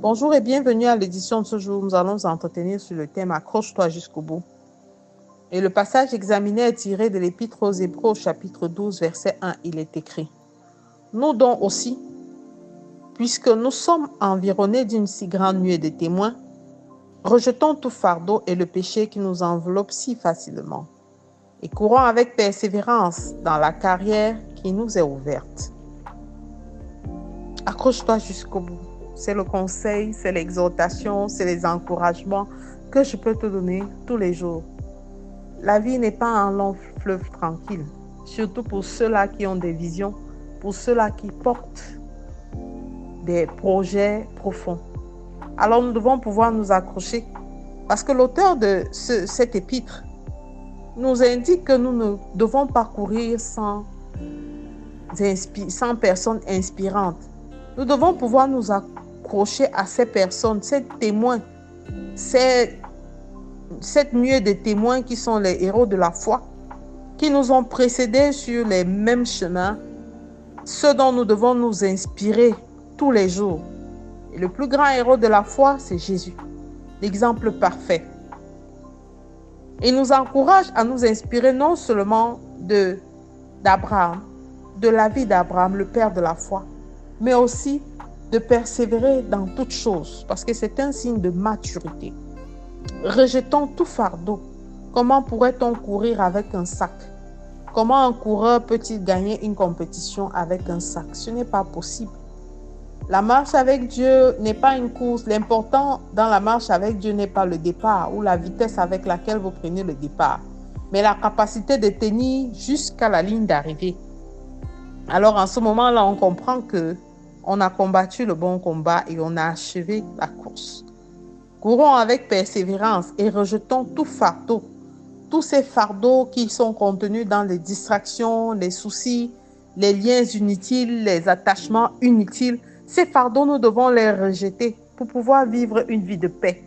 Bonjour et bienvenue à l'édition de ce jour. Nous allons nous entretenir sur le thème Accroche-toi jusqu'au bout. Et le passage examiné est tiré de l'Épître aux Hébreux, chapitre 12, verset 1. Il est écrit: Nous donc aussi, puisque nous sommes environnés d'une si grande nuée de témoins, rejetons tout fardeau et le péché qui nous enveloppe si facilement, et courons avec persévérance dans la carrière qui nous est ouverte. Accroche-toi jusqu'au bout. C'est le conseil, c'est l'exhortation, c'est les encouragements que je peux te donner tous les jours. La vie n'est pas un long fleuve tranquille, surtout pour ceux-là qui ont des visions, pour ceux-là qui portent des projets profonds. Alors nous devons pouvoir nous accrocher, parce que l'auteur de cet épître nous indique que nous ne devons pas courir sans personnes inspirantes. Nous devons pouvoir nous accrocher à ces personnes, ces témoins, cette nuée de témoins qui sont les héros de la foi, qui nous ont précédés sur les mêmes chemins, ceux dont nous devons nous inspirer tous les jours. Et le plus grand héros de la foi, c'est Jésus, l'exemple parfait. Il nous encourage à nous inspirer non seulement d'Abraham, de la vie d'Abraham, le père de la foi, mais aussi de persévérer dans toutes choses, parce que c'est un signe de maturité. Rejetons tout fardeau. Comment pourrait-on courir avec un sac? Comment un coureur peut-il gagner une compétition avec un sac? Ce n'est pas possible. La marche avec Dieu n'est pas une course. L'important dans la marche avec Dieu n'est pas le départ ou la vitesse avec laquelle vous prenez le départ, mais la capacité de tenir jusqu'à la ligne d'arrivée. Alors en ce moment-là, on comprend qu'on a combattu le bon combat et on a achevé la course. Courons avec persévérance et rejetons tout fardeau, tous ces fardeaux qui sont contenus dans les distractions, les soucis, les liens inutiles, les attachements inutiles. Ces fardeaux, nous devons les rejeter pour pouvoir vivre une vie de paix.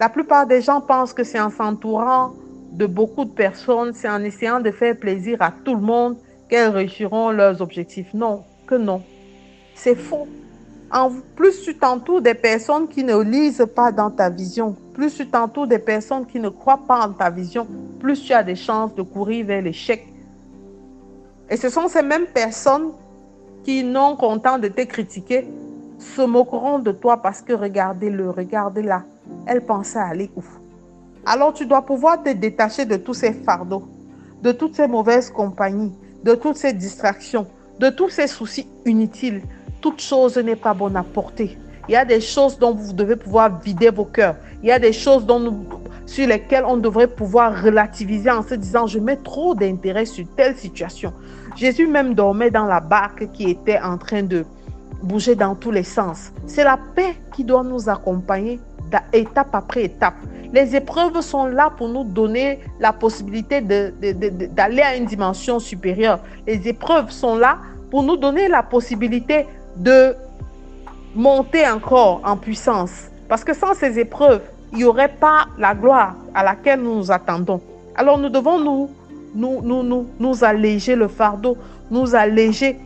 La plupart des gens pensent que c'est en s'entourant de beaucoup de personnes, c'est en essayant de faire plaisir à tout le monde qu'elles réussiront leurs objectifs. Non, que non. C'est faux. Plus tu t'entoures des personnes qui ne lisent pas dans ta vision, plus tu t'entoures des personnes qui ne croient pas en ta vision, plus tu as des chances de courir vers l'échec. Et ce sont ces mêmes personnes qui, non contents de te critiquer, se moqueront de toi parce que regardez-le, regardez-la. Elle pensait aller où? Alors tu dois pouvoir te détacher de tous ces fardeaux, de toutes ces mauvaises compagnies, de toutes ces distractions, de tous ces soucis inutiles. Toute chose n'est pas bonne à porter. Il y a des choses dont vous devez pouvoir vider vos cœurs. Il y a des choses sur lesquelles on devrait pouvoir relativiser en se disant « je mets trop d'intérêt sur telle situation ». Jésus même dormait dans la barque qui était en train de bouger dans tous les sens. C'est la paix qui doit nous accompagner étape après étape. Les épreuves sont là pour nous donner la possibilité d'aller à une dimension supérieure. Les épreuves sont là pour nous donner la possibilité de monter encore en puissance. Parce que sans ces épreuves, il n'y aurait pas la gloire à laquelle nous nous attendons. Alors nous devons nous alléger le fardeau, nous alléger,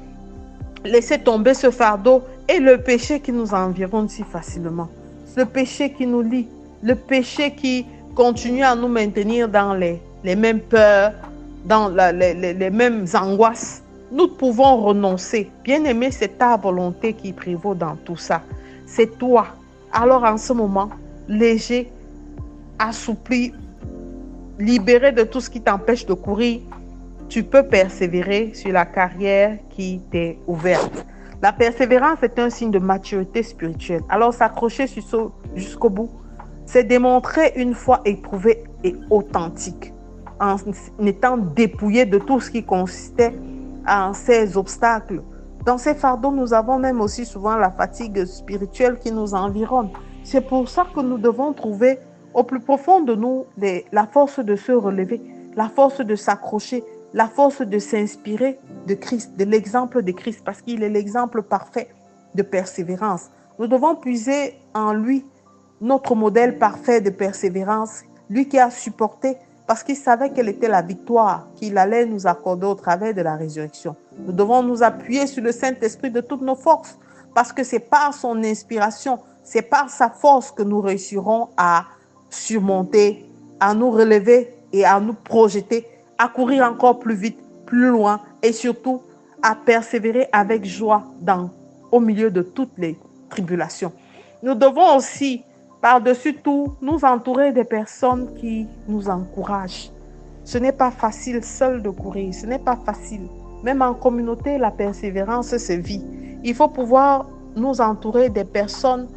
laisser tomber ce fardeau et le péché qui nous environne si facilement. Le péché qui nous lie, le péché qui continue à nous maintenir dans les mêmes peurs, dans les mêmes angoisses. Nous pouvons renoncer. Bien-aimé, c'est ta volonté qui prévaut dans tout ça. C'est toi. Alors en ce moment, léger, assoupli, libéré de tout ce qui t'empêche de courir, tu peux persévérer sur la carrière qui t'est ouverte. La persévérance est un signe de maturité spirituelle. Alors s'accrocher jusqu'au bout, c'est démontrer une foi éprouvée et authentique, en étant dépouillé de tout ce qui consistait en ces obstacles. Dans ces fardeaux, nous avons même aussi souvent la fatigue spirituelle qui nous environne. C'est pour ça que nous devons trouver au plus profond de nous la force de se relever, la force de s'accrocher, la force de s'inspirer de Christ, de l'exemple de Christ, parce qu'il est l'exemple parfait de persévérance. Nous devons puiser en lui notre modèle parfait de persévérance, lui qui a supporté parce qu'il savait quelle était la victoire qu'il allait nous accorder au travers de la résurrection. Nous devons nous appuyer sur le Saint-Esprit de toutes nos forces, parce que c'est par son inspiration, C'est par sa force que nous réussirons à surmonter, à nous relever et à nous projeter, à courir encore plus vite, plus loin et surtout à persévérer avec joie au milieu de toutes les tribulations. Nous devons aussi, par-dessus tout, nous entourer des personnes qui nous encouragent. Ce n'est pas facile seul de courir, ce n'est pas facile. Même en communauté, la persévérance se vit. Il faut pouvoir nous entourer des personnes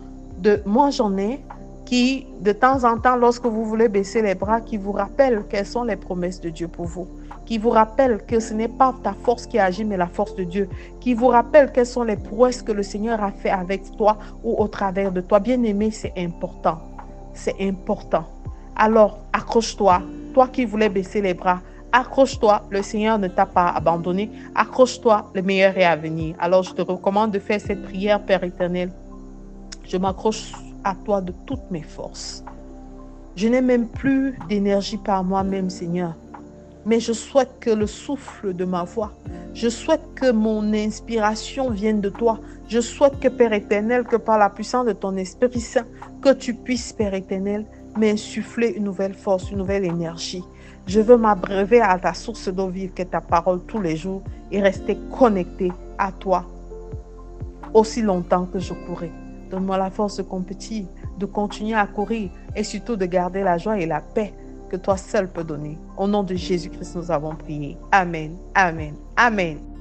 moi j'en ai, qui de temps en temps, lorsque vous voulez baisser les bras, qui vous rappellent quelles sont les promesses de Dieu pour vous, qui vous rappellent que ce n'est pas ta force qui agit, mais la force de Dieu, qui vous rappellent quelles sont les prouesses que le Seigneur a fait avec toi ou au travers de toi. Bien-aimé, c'est important. C'est important. Alors, accroche-toi. Toi qui voulais baisser les bras, accroche-toi. Le Seigneur ne t'a pas abandonné. Accroche-toi. Le meilleur est à venir. Alors, je te recommande de faire cette prière, Père éternel. Je m'accroche à toi de toutes mes forces. Je n'ai même plus d'énergie par moi-même, Seigneur. Mais je souhaite que le souffle de ma voix, je souhaite que mon inspiration vienne de toi. Je souhaite que, Père éternel, que par la puissance de ton Esprit Saint, que tu puisses, Père éternel, m'insuffler une nouvelle force, une nouvelle énergie. Je veux m'abreuver à ta source d'eau vive qu'est ta parole tous les jours et rester connecté à toi aussi longtemps que je courrai. Donne-moi la force de compétir, de continuer à courir et surtout de garder la joie et la paix que toi seul peux donner. Au nom de Jésus-Christ, nous avons prié. Amen, amen, amen.